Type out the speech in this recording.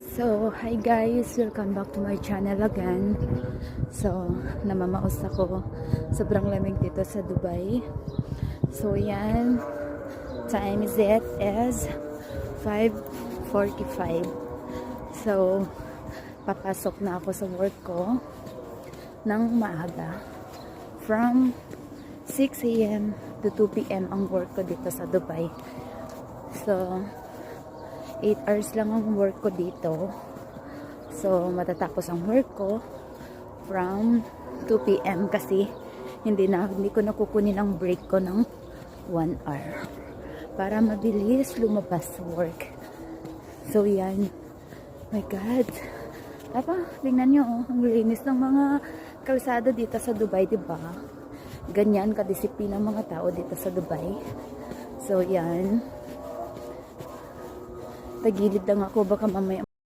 So, hi guys! Welcome back to my channel again. So, namamaos ako. Sobrang lamig dito sa Dubai. So, yan. Time is it is 5:45. So, papasok na ako sa work ko ng maaga. From 6 a.m. to 2 p.m. ang work ko dito sa Dubai. So, 8 hours lang ang work ko dito. So, matatapos ang work ko from 2 p.m. kasi hindi ko nakukunin ang break ko ng 1 hour para mabilis lumabas sa work. So, yan. My God. Tingnan nyo, ang linis ng mga kalsada dito sa Dubai, diba? Ganyan kadisiplina ng mga tao dito sa Dubai. So, yan. Tagilid lang ako, baka mamaya